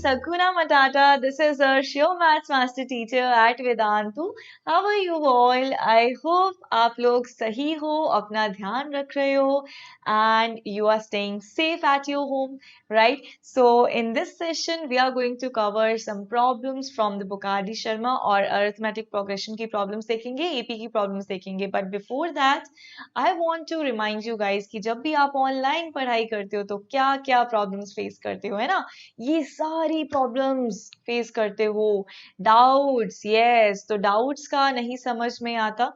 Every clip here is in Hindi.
Sakuna Matata. This is our show Maths Master Teacher at Vedantu. How are you all? I hope आप लोग सही हो, अपना ध्यान रख रहे हो, and you are staying safe at your home, right? So in this session, we are going to cover some problems from the book R.D. Sharma और arithmetic progression की problems देखेंगे, AP की problems देखेंगे. But before that, I want to remind you guys कि जब भी आप ऑनलाइन पढ़ाई करते हो तो क्या क्या प्रॉब्लम्स फेस करते हो, है ना? ये सारी प्रॉब्लम्स फेस करते हो. डाउट्स, यस, तो डाउट्स का नहीं समझ में आता,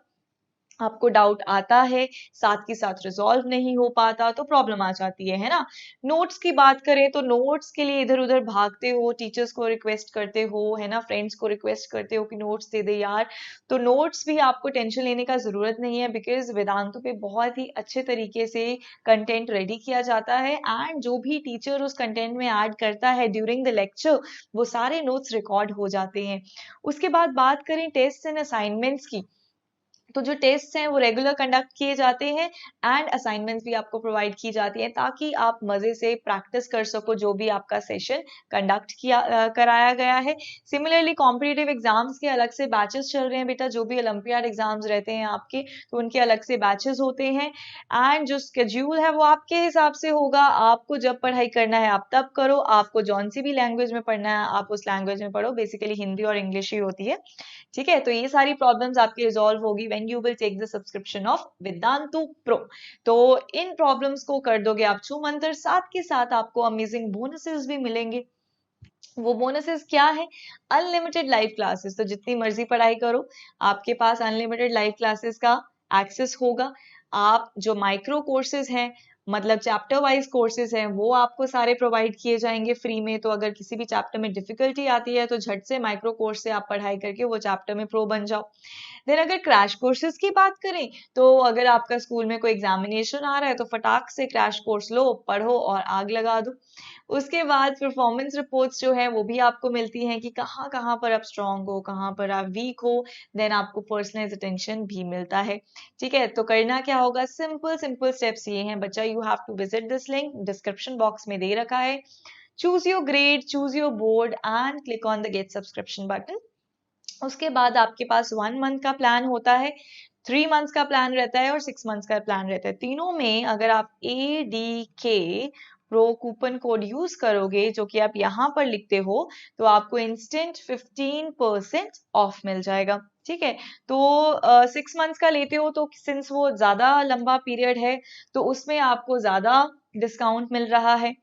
आपको डाउट आता है, साथ के साथ रिजॉल्व नहीं हो पाता, तो प्रॉब्लम आ जाती है ना? नोट्स की बात करें तो नोट्स के लिए इधर उधर भागते हो, टीचर्स को रिक्वेस्ट करते हो, है ना, फ्रेंड्स को रिक्वेस्ट करते हो कि नोट्स दे दे यार. तो नोट्स भी आपको टेंशन लेने का जरूरत नहीं है, बिकॉज वेदांतु पे बहुत ही अच्छे तरीके से कंटेंट रेडी किया जाता है, एंड जो भी टीचर उस कंटेंट में ऐड करता है ड्यूरिंग द लेक्चर, वो सारे नोट्स रिकॉर्ड हो जाते हैं. उसके बाद बात करें टेस्ट एंड असाइनमेंट्स की, तो जो टेस्ट हैं वो रेगुलर कंडक्ट किए जाते हैं, एंड असाइनमेंट्स भी आपको प्रोवाइड की जाती हैं ताकि आप मजे से प्रैक्टिस कर सको जो भी आपका सेशन कंडक्ट कराया गया है. सिमिलरली कॉम्पिटिटिव एग्जाम्स के अलग से बैचेस चल रहे हैं बेटा, जो भी ओलंपियाड एग्जाम्स रहते हैं आपके, तो उनके अलग से बैचेस होते हैं, एंड जो स्केड्यूल है वो आपके हिसाब से होगा. आपको जब पढ़ाई करना है आप तब करो, आपको जौन सी भी लैंग्वेज में पढ़ना है आप उस लैंग्वेज में पढ़ो. बेसिकली हिंदी और इंग्लिश ही होती है, ठीक है? तो ये सारी प्रॉब्लम्स आपकी रिजॉल्व होगी when you will take the subscription of Vedantu pro. तो इन प्रॉब्लम्स को कर दोगे आप छू मंतर, साथ के साथ आपको अमेजिंग बोनसेस भी मिलेंगे. वो बोनसेस क्या है? Unlimited live classes. तो जितनी मर्जी पढ़ाई करो, आपके पास अनलिमिटेड लाइव क्लासेस का एक्सेस होगा. आप जो माइक्रो कोर्सेज हैं, मतलब चैप्टर वाइज कोर्सेज हैं, वो आपको सारे प्रोवाइड किए जाएंगे फ्री में. तो अगर किसी भी चैप्टर में डिफिकल्टी आती है तो झट से माइक्रो कोर्स से आप पढ़ाई करके वो चैप्टर में प्रो बन जाओ. देन अगर क्रैश कोर्सेज की बात करें, तो अगर आपका स्कूल में कोई एग्जामिनेशन आ रहा है तो फटाक से क्रैश कोर्स लो, पढ़ो और आग लगा दो. उसके बाद परफॉर्मेंस रिपोर्ट्स जो है वो भी आपको मिलती हैं कि कहाँ कहाँ पर आप स्ट्रांग हो, कहाँ पर आप वीक हो. देन आपको पर्सनलाइज अटेंशन भी मिलता है, ठीक है? तो करना क्या होगा? सिंपल सिंपल स्टेप्स ये हैं बच्चा. You have to visit this link, description box में दे रखा है. Choose your grade, choose your board and click on the get subscription button. उसके बाद आपके पास 1 मंथ का प्लान होता है, 3 मंथ्स का प्लान रहता है और 6 मंथ्स का प्लान रहता है. तीनों में अगर आप ADK pro coupon code use करोगे, जो कि आप यहाँ पर लिखते हो, तो आपको इंस्टेंट 15% ऑफ मिल जाएगा, ठीक है? तो 6 मंथ्स का लेते हो तो सिंस वो ज्यादा लंबा पीरियड है तो उसमें आपको ज्यादा डिस्काउंट मिल रहा है,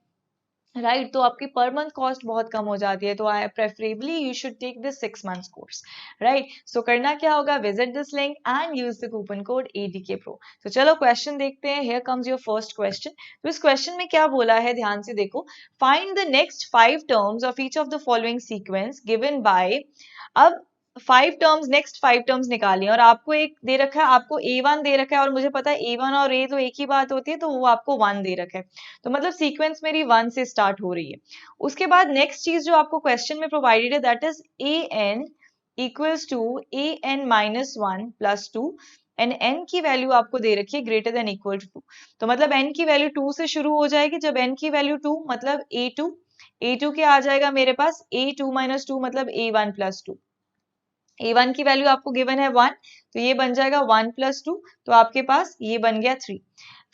राइट? तो आपकी पर मंथ कॉस्ट बहुत कम हो जाती है. तो I preferably you should take this 6 months course, right? So करना क्या होगा? Visit this link and use the coupon code ADK Pro. तो चलो क्वेश्चन देखते हैं. Here comes your first question. तो इस क्वेश्चन में क्या बोला है, ध्यान से देखो. Find the next 5 terms of each of the following sequence given by. अब 5 टर्म्स, नेक्स्ट 5 टर्म्स निकालिए, और आपको एक दे रखा है, आपको A1 दे रखा है, और मुझे पता है A1 और A तो एक ही बात होती है, तो वो आपको 1 दे रखा है. तो मतलब सीक्वेंस मेरी 1 से स्टार्ट हो रही है. उसके बाद नेक्स्ट चीज जो आपको क्वेश्चन में प्रोवाइडेड है, that is AN equals to AN minus 1 plus 2, and n की वैल्यू आपको दे रखी है ग्रेटर देन इक्वल टू 2. तो मतलब n की वैल्यू 2 से शुरू हो जाएगी. जब n की वैल्यू 2, मतलब A2 क्या आ जाएगा मेरे पास? A2 माइनस 2 मतलब A1 प्लस 2. A1 की वैल्यू आपको गिवन है 1, तो ये बन जाएगा 1 प्लस 2, तो आपके पास ये बन गया 3.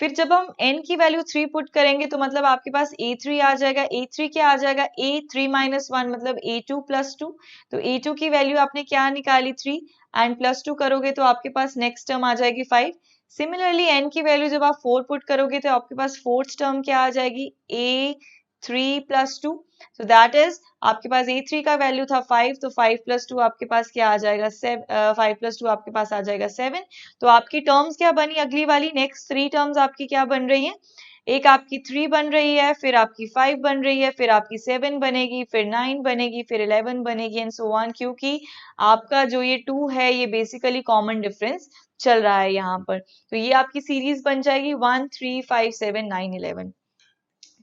फिर जब हम n की वैल्यू 3 पुट करेंगे तो मतलब आपके पास A3 आ जाएगा. A3 क्या आ जाएगा? A3 माइनस 1 मतलब A2 प्लस 2. तो A2 की वैल्यू आपने क्या निकाली? 3, एंड प्लस 2 करोगे तो आपके पास नेक्स्ट टर्म आ जाएगी 5. सिमिलरली n की वैल्यू जब आप 4 पुट करोगे तो आपके पास फोर्थ टर्म क्या आ जाएगी? A3 plus 2. So that is, आपके पास A3 का वैल्यू था 5, तो 5 प्लस 2 आपके पास क्या आ जाएगा? 5 प्लस 2 आपके पास आ जाएगा 7. तो आपकी टर्म्स क्या बनी अगली वाली? नेक्स्ट 3 टर्म्स आपकी क्या बन रही है? एक आपकी 3 बन रही है, फिर आपकी 5 बन रही है, फिर आपकी 7 बनेगी, फिर 9 बनेगी, फिर 11 बनेगी, एंड सो ऑन, क्योंकि आपका जो ये 2 है ये बेसिकली कॉमन डिफरेंस चल रहा है यहाँ पर. तो ये आपकी सीरीज बन जाएगी 1 3 5 7 9 11.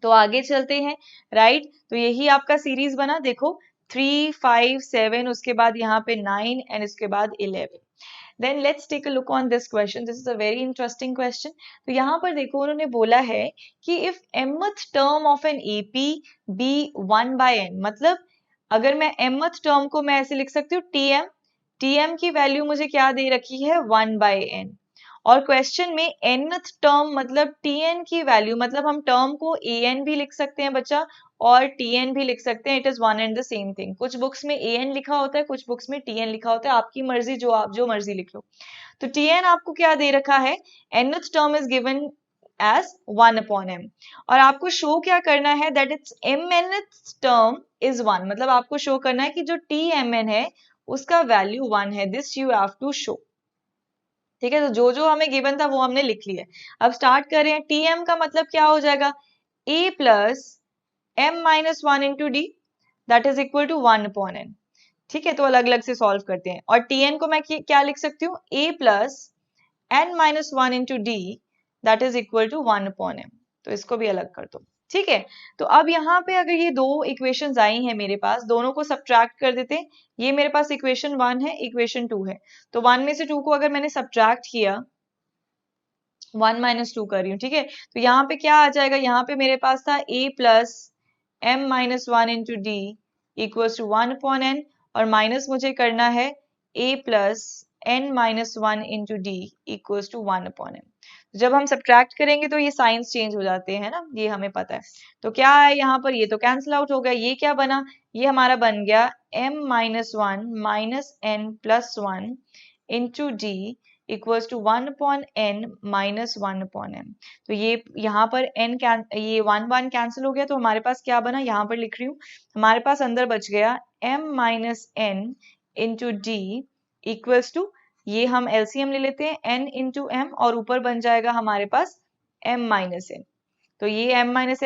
तो आगे चलते हैं, राइट? तो यही आपका सीरीज बना, देखो 3 5 7, उसके बाद यहाँ पे 9 एंड इसके बाद 11. Then let's take a look on this question. This is a very interesting question. तो यहाँ पर देखो उन्होंने बोला है कि if mth term of an AP be 1/n, मतलब अगर मैं mth टर्म को मैं ऐसे लिख सकती हूँ tm की वैल्यू मुझे क्या दे रखी है 1/n, और क्वेश्चन में nth टर्म मतलब tn की वैल्यू, मतलब हम टर्म को an भी लिख सकते हैं बच्चा और tn भी लिख सकते हैं. It is one and the same thing. कुछ बुक्स में an लिखा होता है, कुछ बुक्स में tn लिखा होता है, आपकी मर्जी, जो आप जो मर्जी लिख लो. तो tn आपको क्या दे रखा है, nth term is given as 1/m, और आपको शो क्या करना है that its mnth term is 1, मतलब आपको शो करना है कि जो tmn है उसका वैल्यू 1 है. This you have to show. ठीक है, तो जो जो हमें गिवन था वो हमने लिख लिया. अब स्टार्ट कर रहे हैं. tm का मतलब क्या हो जाएगा, a plus m minus 1 into d, that is equal to 1/n. ठीक है, तो अलग अलग से सॉल्व करते हैं. और tn को मैं क्या लिख सकती हूँ, a plus n minus 1 into d, that is equal to 1/m. तो इसको भी अलग कर दो. ठीक है, तो अब यहाँ पे अगर ये दो इक्वेशंस आई हैं मेरे पास, दोनों को सब्ट्रैक्ट कर देते हैं. ये मेरे पास इक्वेशन 1 है, इक्वेशन 2 है. तो 1 में से 2 को अगर मैंने सब्ट्रैक्ट किया, 1 माइनस 2 कर रही हूँ. ठीक है, तो यहाँ पे क्या आ जाएगा, यहाँ पे मेरे पास था a plus m minus 1 into d equals to 1/n, और माइनस मुझे करना है a plus n minus 1 into d equals to 1/n. जब हम सब्ट्रैक्ट करेंगे तो ये साइंस चेंज हो जाते हैं ना, ये हमें पता है. तो क्या है यहाँ पर, ये तो कैंसिल आउट हो गया. ये क्या बना, ये हमारा बन गया m minus 1 minus n plus 1 into d equals to 1/n minus 1/m. तो ये यहाँ पर ये 1 कैंसिल हो गया, तो हमारे पास क्या बना, यहाँ पर लिख रही हूँ, हमारे पास अंदर बच गया m minus n into d equals to, ये हम एलसीएम ले लेते हैं, n इंटू m, और ऊपर बन जाएगा हमारे पास m माइनस n. तो ये m माइनस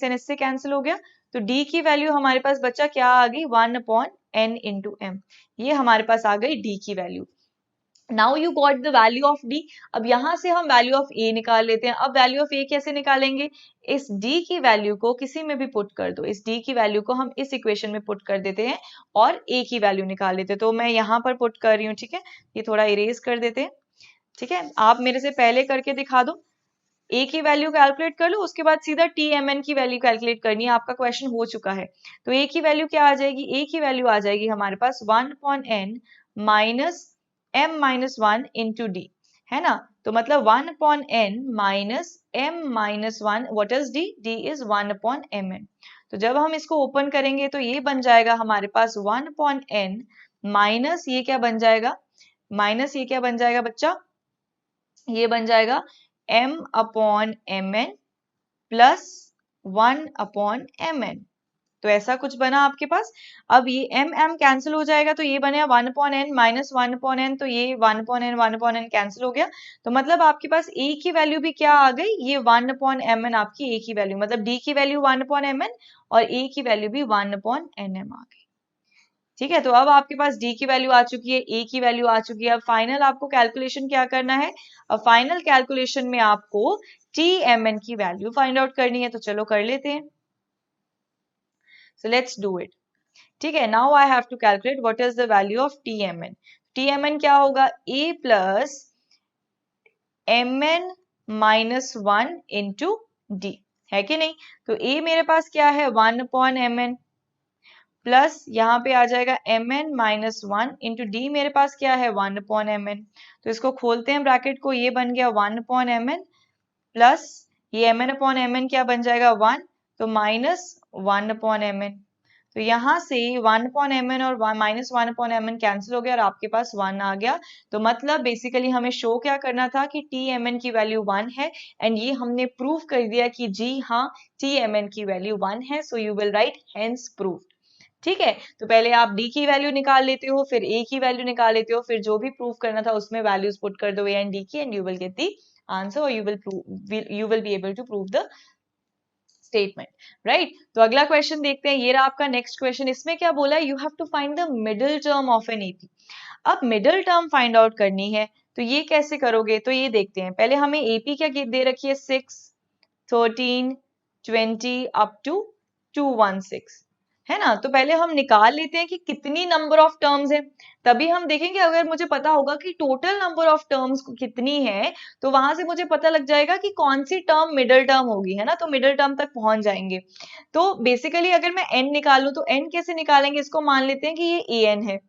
n इससे कैंसिल हो गया. तो d की वैल्यू हमारे पास बचा क्या आ गई, 1/n इंटू m. ये हमारे पास आ गई d की value. Now you got the value of D. अब यहां से हम वैल्यू ऑफ ए निकाल लेते हैं. अब वैल्यू ऑफ ए कैसे निकालेंगे, इस डी की वैल्यू को किसी में भी पुट कर दो. इस डी की वैल्यू को हम इस इक्वेशन में पुट कर देते हैं और ए की वैल्यू निकाल लेते हैं. तो मैं यहाँ पर पुट कर रही हूँ. ठीक है, ये थोड़ा इरेज कर देते हैं. ठीक है, आप मेरे से पहले करके दिखा दो. ए की वैल्यू कैलकुलेट कर लो, उसके बाद सीधा टी एम एन की वैल्यू कैलकुलेट करनी है. आपका क्वेश्चन हो चुका है. तो ए की वैल्यू क्या आ जाएगी, ए की वैल्यू आ जाएगी हमारे पास 1/n minus m minus 1 into D, है ना. तो मतलब 1/n minus m minus 1, what is D, D is 1/mn. तो जब हम इसको ओपन करेंगे तो ये बन जाएगा हमारे पास 1/n माइनस, ये क्या बन जाएगा, माइनस ये क्या बन जाएगा बच्चा, ये बन जाएगा m/mn प्लस 1/mn. तो ऐसा कुछ बना आपके पास. अब ये m कैंसिल हो जाएगा, तो ये बनेगा 1/n माइनस 1/n, तो ये 1/n कैंसिल हो गया. तो मतलब आपके पास a की वैल्यू भी क्या आ गई, ये 1/mn आपकी a की वैल्यू, मतलब d की वैल्यू 1/mn और a की वैल्यू भी 1/nm आ गई. ठीक है, तो अब आपके पास d की वैल्यू आ चुकी है, a की वैल्यू आ चुकी है. अब फाइनल आपको कैलकुलेशन क्या करना है, अब फाइनल कैलकुलेशन में आपको tmn की वैल्यू फाइंड आउट करनी है. तो चलो कर लेते हैं. So let's do it. ठीक है, now I have to calculate what is the value of tmn. tmn क्या होगा, a plus mn minus 1 into D, है कि नहीं. तो a मेरे पास क्या है 1/mn प्लस यहाँ पे आ जाएगा mn माइनस 1 इंटू डी, मेरे पास क्या है 1/mn. तो इसको खोलते हैं ब्रैकेट को, ये बन गया 1/mn प्लस ये mn/mn क्या बन जाएगा 1, तो माइनस 1/mn. तो यहाँ से 1/mn और माइनस 1/mn कैंसिल हो गया और आपके पास 1 आ गया. तो मतलब बेसिकली हमें शो क्या करना था कि tmn की वैल्यू 1 है, एंड ये हमने प्रूव कर दिया कि जी हाँ tmn की वैल्यू 1 है. So you will write hence proved. ठीक है, तो पहले आप d की वैल्यू निकाल लेते हो, फिर a की वैल्यू निकाल लेते हो, फिर जो भी प्रूव करना था उसमें वैल्यूज पुट कर दो a एंड d की, and you will get the answer, और you will be able to prove the statement, right? तो अगला क्वेश्चन देखते हैं. ये रहा आपका नेक्स्ट क्वेश्चन. इसमें क्या बोला है, you have to find the middle term of an AP. अब मिडिल टर्म फाइंड आउट करनी है, तो ये कैसे करोगे, तो ये देखते हैं. पहले हमें एपी क्या दे रखी है, 6, 13, 20 अप टू 216, है ना। तो पहले हम निकाल लेते हैं कि कितनी नंबर ऑफ टर्म्स है, तभी हम देखेंगे। अगर मुझे पता होगा कि टोटल नंबर ऑफ टर्म्स कितनी है, तो वहां से मुझे पता लग जाएगा कि कौन सी टर्म मिडल टर्म होगी, है ना। तो मिडल टर्म तक पहुंच जाएंगे। तो बेसिकली अगर मैं n निकालूं तो n कैसे निकालेंगे, इसको मान लेते हैं कि ये an है,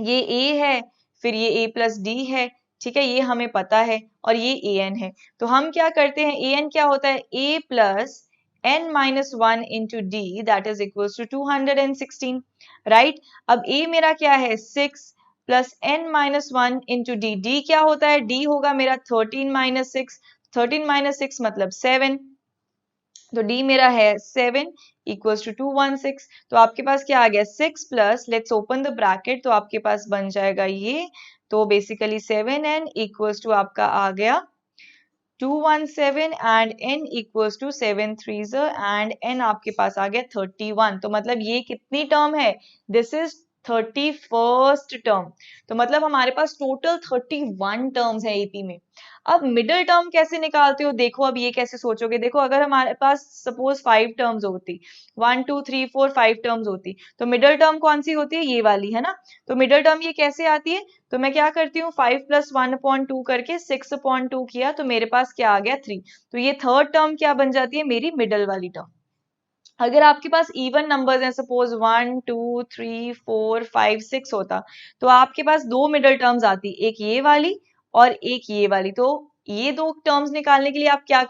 ये a है, फिर ये a प्लस डी है, ठीक है, ये हमें पता है, और ये an है। तो हम क्या करते हैं, an क्या होता है, a plus n minus one into d that is equal to 216, right. अब a मेरा क्या है 6 plus n minus one into d, d क्या होता है, d होगा मेरा 13 माइनस सिक्स, 13 माइनस सिक्स मतलब 7, तो d मेरा है 7 इक्वल्स टू 216। तो आपके पास क्या आ गया 6 plus, let's open the bracket, तो आपके पास बन जाएगा ये, तो बेसिकली 7n इक्वल्स टू आपका आ गया 217 and n equals to 7 3 and n आपके पास आ गया 31। तो मतलब ये कितनी टर्म है, दिस इज 31st टर्म। तो मतलब हमारे पास टोटल 31 टर्म्स है एपी में। अब मिडिल टर्म कैसे निकालते हो, देखो अब ये कैसे सोचोगे, देखो अगर हमारे पास सपोज 5 टर्म्स होती, 1 2 3 4 5 टर्म्स होती, तो मिडिल टर्म कौन सी होती है, ये वाली, है ना। तो मिडिल टर्म ये कैसे आती है, तो मैं क्या करती हूँ 5 प्लस 1/2 करके 6/2 किया, तो मेरे पास क्या आ गया 3। तो ये थर्ड टर्म क्या बन जाती है, मेरी मिडल वाली टर्म। अगर आपके पास इवन नंबर्स हैं, सपोज 1 2 3 4 5 6 होता, तो आपके पास दो मिडल टर्म्स आती, एक ये वाली और एक ये वाली। तो ये दो टर्म्स निकालने के लिए आप क्या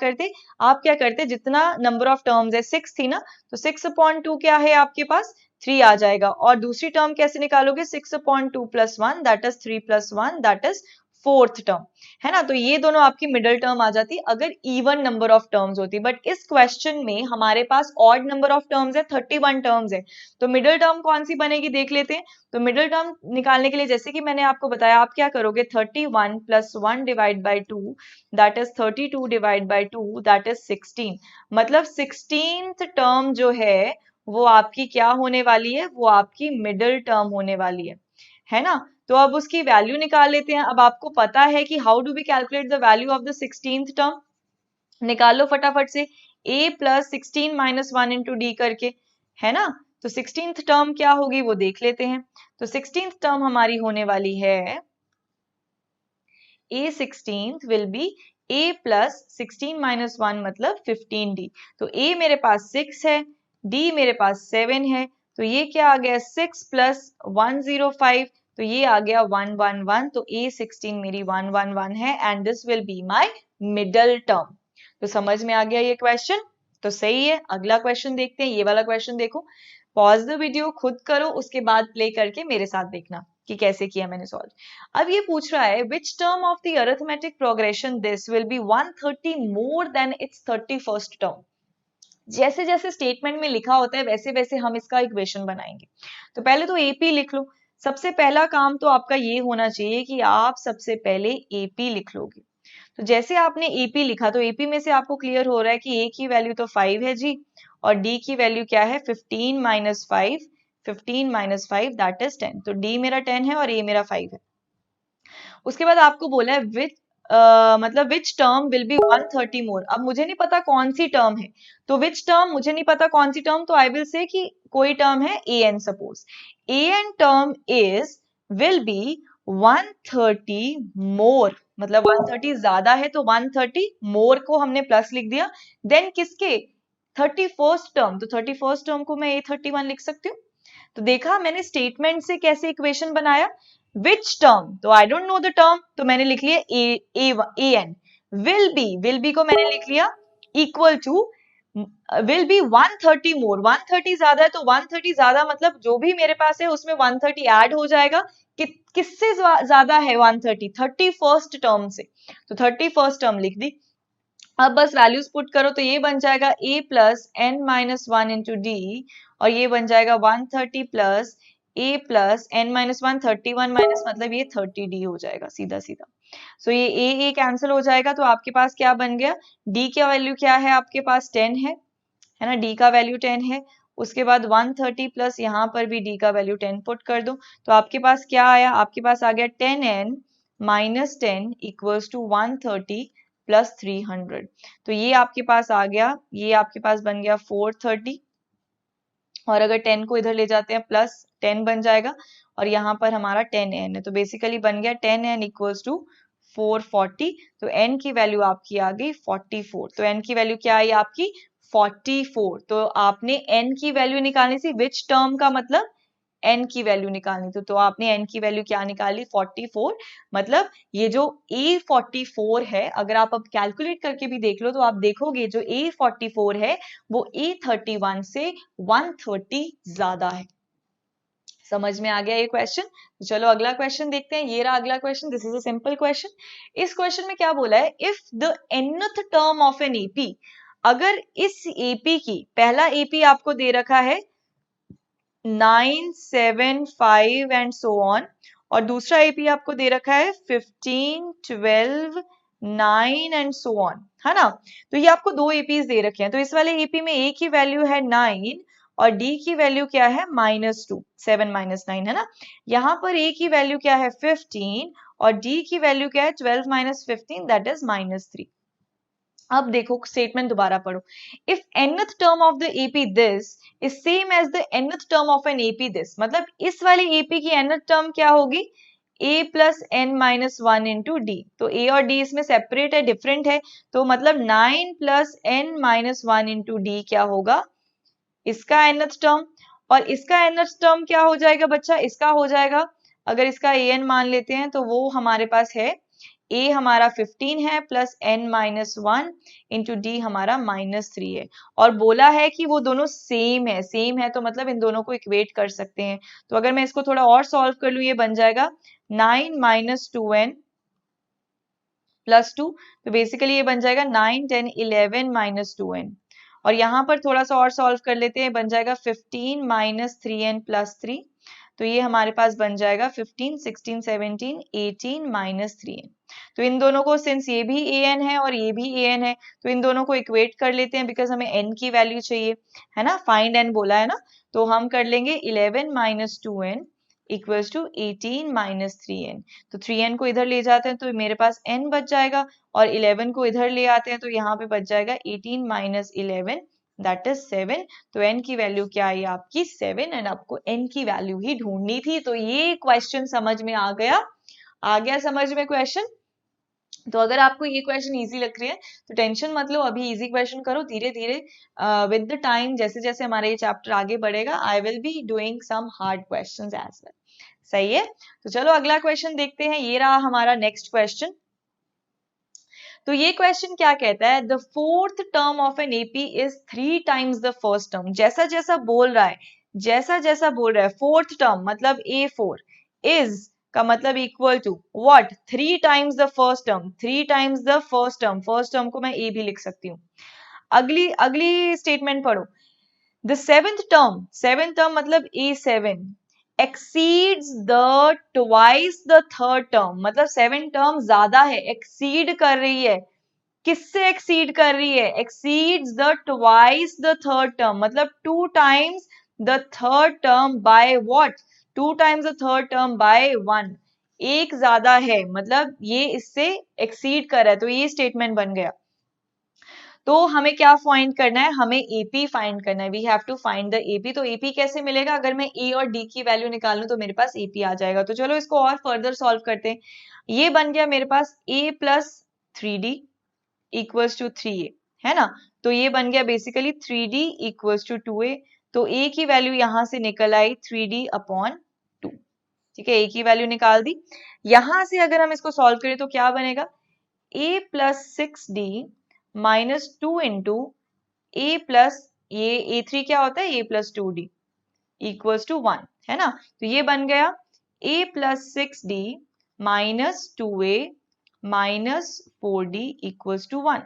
करते जितना नंबर ऑफ टर्म्स है 6 थी ना, तो 6/2 क्या है आपके पास 3 आ जाएगा। और दूसरी टर्म कैसे निकालोगे, 6/2 plus 1 that is 3 plus 1 that is fourth term, है ना। तो ये दोनों आपकी मिडिल टर्म आ जाती अगर इवन नंबर ऑफ टर्म्स होती। बट इस क्वेश्चन में हमारे पास ऑड नंबर ऑफ टर्म्स है, 31 टर्म्स है, तो मिडिल टर्म कौन सी बनेगी देख लेते हैं। तो मिडिल टर्म निकालने के लिए जैसे कि मैंने आपको बताया, आप क्या करोगे 31 plus 1 divide by 2 that is 32 divide by 2 that is 16। मतलब 16th टर्म जो है वो आपकी क्या होने वाली है, वो आपकी मिडिल टर्म होने वाली है ना। तो अब उसकी वैल्यू निकाल लेते हैं। अब आपको पता है कि how do we calculate the value of the 16th term, निकाल लो फटाफट से, a प्लस 16 माइनस 1 इंटू डी करके, है ना। तो 16th टर्म क्या होगी वो देख लेते हैं। तो 16th टर्म हमारी होने वाली है a 16th will be a प्लस 16 माइनस 1 मतलब 15d। तो a मेरे पास 6 है, d मेरे पास 7 है, तो ये क्या आ गया 6 प्लस 105, तो ये आ गया 111। तो a 16 मेरी 111 है and this will be my middle term. तो समझ में आ गया ये क्वेश्चन, तो सही है। अगला क्वेश्चन देखते हैं, ये वाला क्वेश्चन देखो, पॉज द वीडियो, खुद करो, उसके बाद प्ले करके मेरे साथ देखना कि कैसे किया मैंने सॉल्व। अब ये पूछ रहा है which term of the arithmetic progression this will be 130 more than it's 31st term. जैसे जैसे स्टेटमेंट में लिखा होता है वैसे वैसे हम इसका इक्वेशन बनाएंगे। तो पहले तो एपी लिख लो। सबसे पहला काम तो आपका ये होना चाहिए कि आप सबसे पहले एपी लिख लोगे। तो जैसे आपने एपी लिखा, तो एपी में से आपको क्लियर हो रहा है कि ए की वैल्यू तो 5 है जी, और डी की वैल्यू क्या है 15 माइनस 5, 15 माइनस 5 दैट इज 10। तो डी मेरा 10 है और ए मेरा 5 है। उसके बाद आपको बोला है विच मतलब विच टर्म विल बी 130 मोर। अब मुझे नहीं पता कौन सी टर्म है, तो विच टर्म मुझे नहीं पता कौन सी टर्म, तो आई विल से कि कोई टर्म है A N, suppose A N term is will be 130 more, मतलब 130 ज्यादा है तो 130 मोर को हमने प्लस लिख दिया, देन किसके 31st टर्म, तो 31st टर्म को मैं A31 लिख सकती हूँ। तो देखा मैंने स्टेटमेंट से कैसे इक्वेशन बनाया, विच टर्म, तो I don't know the term, तो मैंने लिख लिया ए एन, विल बी को मैंने लिख लिया इक्वल टू विल बी 130 मोर, 130 ज्यादा है तो 130 ज्यादा मतलब जो भी मेरे पास है उसमें 130 ऐड हो जाएगा। किससे ज्यादा है 130, 31st टर्म से, तो 31st टर्म लिख दी। अब बस वैल्यूज पुट करो, तो ये बन जाएगा a plus n minus one into d, और ये बन जाएगा 130 plus a plus n minus one, 31 minus मतलब ये 30d हो जाएगा सीधा सीधा। सो ये a कैंसिल हो जाएगा, तो आपके पास क्या बन गया, d का वैल्यू क्या है आपके पास 10 है ना, d का वैल्यू 10 है। उसके बाद 130 प्लस यहाँ पर भी d का वैल्यू 10 पुट कर दो, तो आपके पास क्या आया, आपके पास आ गया 10n minus 10 equals to 130 plus 300। तो ये आपके पास आ गया, ये आपके पास बन गया 430, और अगर 10 को इधर ले जाते हैं प्लस 10 बन जाएगा और यहाँ पर हमारा 10n है, तो बेसिकली बन गया 10n इक्वल्स टू 440। तो n की वैल्यू आपकी आ गई 44। तो n की वैल्यू क्या आई आपकी 44। तो आपने n की वैल्यू निकालनी थी, विच टर्म का मतलब n की वैल्यू निकालनी थी, तो आपने n की वैल्यू क्या निकाली 44। मतलब ये जो A44 है, अगर आप अब कैलकुलेट करके भी देख लो तो आप देखोगे जो A44 है वो A31 से 130 ज्यादा है। समझ में आ गया ये क्वेश्चन? तो चलो अगला क्वेश्चन देखते हैं। ये रहा अगला question, this is a simple question. इस क्वेश्चन में क्या बोला है, if the nth term of an AP, अगर इस एपी की, पहला एपी आपको दे रखा है 9, 7, 5 एंड सो ऑन, और दूसरा एपी आपको दे रखा है 15, 12, 9 एंड सो ऑन, है ना। तो ये आपको दो एपीज दे रखे हैं, तो इस वाले एपी में ए की वैल्यू है 9 और डी की वैल्यू क्या है -2, 7 - 9, है ना। यहाँ पर ए की वैल्यू क्या है 15 और डी की वैल्यू क्या है 12 - 15, दैट इज -3। अब देखो स्टेटमेंट दोबारा पढ़ो। If nth term of the AP this is same as the nth term of an AP this, मतलब इस वाले एपी की nth टर्म क्या होगी a plus n minus 1 into D. तो a और d इसमें सेपरेट है, डिफरेंट है, तो मतलब 9 plus n minus 1 into D क्या होगा इसका nth टर्म। और इसका nth टर्म क्या हो जाएगा बच्चा, इसका हो जाएगा, अगर इसका an मान लेते हैं तो वो हमारे पास है a हमारा 15 है plus n minus 1 into D हमारा -3 है। और बोला है कि वो दोनों सेम है, सेम है तो मतलब इन दोनों को इक्वेट कर सकते हैं। तो अगर मैं इसको थोड़ा और सॉल्व कर लूं, ये बन जाएगा 9 माइनस 2n प्लस 2, तो बेसिकली ये बन जाएगा 9, 10, 11 माइनस 2n। और यहाँ पर थोड़ा सा और सॉल्व कर लेते हैं, बन जाएगा 15 माइनस 3n प्लस 3, तो ये हमारे पास बन जाएगा 15, 16, 17, 18 माइनस 3n। तो इन दोनों को, सिंस ये भी an है और ये भी an है, तो इन दोनों को इक्वेट कर लेते हैं, बिकॉज हमें n की वैल्यू चाहिए, है ना, फाइंड n बोला है ना। तो हम कर लेंगे 11 minus 2n equals to 18 minus 3n। तो 3n को इधर ले जाते हैं तो मेरे पास n बच जाएगा, और 11 को इधर ले आते हैं तो यहाँ पे बच जाएगा 18 माइनस 11, दैट इज 7। तो n की वैल्यू क्या आई आपकी 7, एंड आपको n की वैल्यू ही ढूंढनी थी। तो ये क्वेश्चन समझ में आ गया समझ में क्वेश्चन। तो अगर आपको ये क्वेश्चन इजी लग रही है तो टेंशन मत लो, अभी इजी क्वेश्चन करो, धीरे धीरे विद द टाइम जैसे जैसे हमारा ये चैप्टर आगे बढ़ेगा I will be doing some hard questions as well. सही है, तो चलो अगला क्वेश्चन देखते हैं। ये रहा हमारा नेक्स्ट क्वेश्चन। तो ये क्वेश्चन क्या कहता है, the fourth term of an AP is 3 times the first term. जैसा जैसा बोल रहा है, जैसा जैसा बोल रहा है, फोर्थ टर्म मतलब A4 इज का मतलब equal to what 3 times the first term, 3 times the first term. First term को मैं ए भी लिख सकती हूँ। अगली अगली स्टेटमेंट पढ़ो, द सेवेंथ टर्म मतलब A7 exceeds the twice the third term, मतलब 7 टर्म ज्यादा है, एक्सीड कर रही है, किससे एक्सीड कर रही है, exceeds the twice the third term, मतलब 2 times the third term by what, 2 times the third term by 1, एक ज्यादा है, मतलब ये इससे एक्सीड कर रहा है, तो ये स्टेटमेंट बन गया। तो हमें क्या फाइंड करना है, हमें एपी फाइंड करना है, we have to find the AP. तो एपी कैसे मिलेगा, अगर मैं ए और डी की वैल्यू निकाल लूं तो मेरे पास एपी आ जाएगा। तो चलो इसको और फर्दर सॉल्व करते हैं। ये बन गया मेरे पास A plus 3d equals to 3a, है ना। तो ये बन गया basically 3d equals to 2a। तो a की वैल्यू यहां से निकल आई 3d अपॉन 2, ठीक है, a की वैल्यू निकाल दी। यहां से अगर हम इसको सॉल्व करें तो क्या बनेगा, a plus 6d minus 2 into A plus ये A3 क्या होता है, a plus 2d equals to 1, है ना। तो ये बन गया a plus 6d minus 2a minus 4d equals to 1।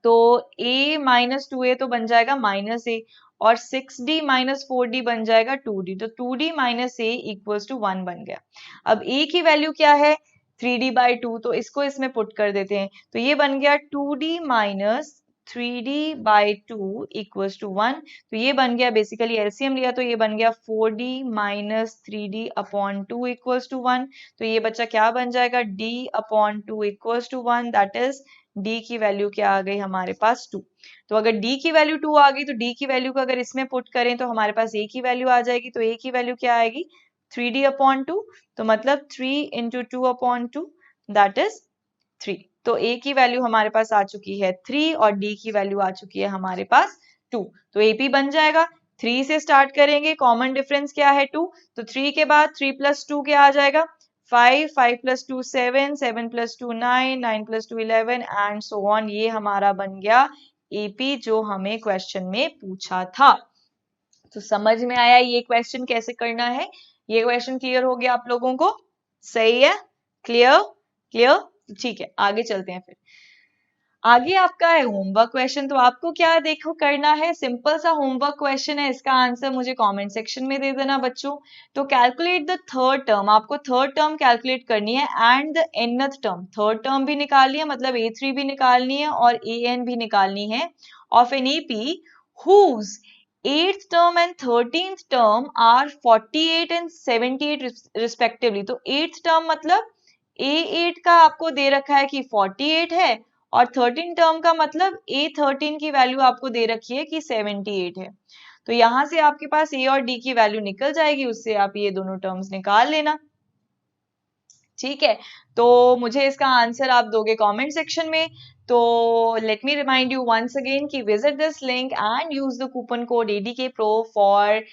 तो a माइनस 2a तो बन जाएगा माइनस a, और 6d माइनस 4d बन जाएगा 2d, तो 2d minus a equals to 1 बन गया। अब a की वैल्यू क्या है 3d बाई 2, तो इसको इसमें पुट कर देते हैं, तो ये बन गया 2d minus 3d/2 equals to 1। तो ये बन गया, बेसिकली एलसीएम लिया तो ये बन गया 4d minus 3d/2 equals to 1। तो ये बच्चा क्या बन जाएगा, d/2 equals to 1, that is d की वैल्यू क्या आ गई हमारे पास 2। तो अगर d की वैल्यू 2 आ गई तो d की वैल्यू को अगर इसमें पुट करें तो हमारे पास a की वैल्यू आ जाएगी। तो a की वैल्यू क्या आएगी, 3d/2, तो मतलब 3 इंटू 2/2, दैट इज 3। तो a की वैल्यू हमारे पास आ चुकी है 3 और d की वैल्यू आ चुकी है हमारे पास 2। तो AP बन जाएगा। 3 से स्टार्ट करेंगे, कॉमन डिफरेंस क्या है 2, तो 3 के बाद 3 प्लस 2 क्या आ जाएगा 5, 5 plus 2 7, 7 plus 2 9, 9 plus 2 11 and so on. ये हमारा बन गया AP जो हमें क्वेश्चन में पूछा था। तो समझ में आया ये क्वेश्चन कैसे करना है, ये क्वेश्चन क्लियर हो गया आप लोगों को, सही है, क्लियर क्लियर, ठीक है आगे चलते हैं। फिर आगे आपका है होमवर्क क्वेश्चन। तो आपको क्या देखो करना है, सिंपल सा होमवर्क क्वेश्चन है, इसका आंसर मुझे कमेंट सेक्शन में दे देना बच्चों। तो कैलकुलेट द थर्ड टर्म, आपको थर्ड टर्म कैलकुलेट करनी है and the nth term, third term भी निकालनी है, मतलब A3 भी निकालनी है और an भी निकालनी है of an AP whose 8th term and 13th term are 48 and 78 respectively। तो 8th term मतलब A8 का आपको दे रखा है कि 48 है और 13 टर्म का मतलब A13 की वैल्यू आपको दे रखी है कि 78 है। तो यहां से आपके पास A और D की वैल्यू निकल जाएगी, उससे आप ये दोनों टर्म्स निकाल लेना, ठीक है। तो मुझे इसका आंसर आप दोगे कमेंट सेक्शन में। तो let me remind you once again कि visit this link and use the coupon code ADKPro for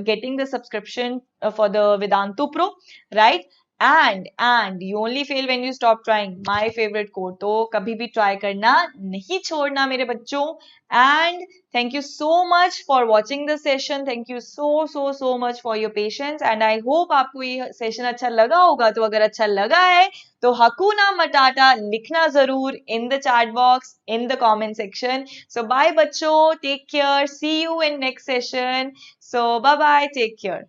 getting the subscription for the Vedantu Pro, right? And you only fail when you stop trying, my favorite quote। तो कभी भी ट्राई करना नहीं छोड़ना मेरे बच्चों। And thank you so much for watching the session, thank you so much for your patience and I hope आपको ये सेशन अच्छा लगा होगा। तो अगर अच्छा लगा है तो हकुना मटाटा लिखना जरूर in the chat box, in the comment section। So bye बच्चों, take care, see you in next session। So bye bye, take care।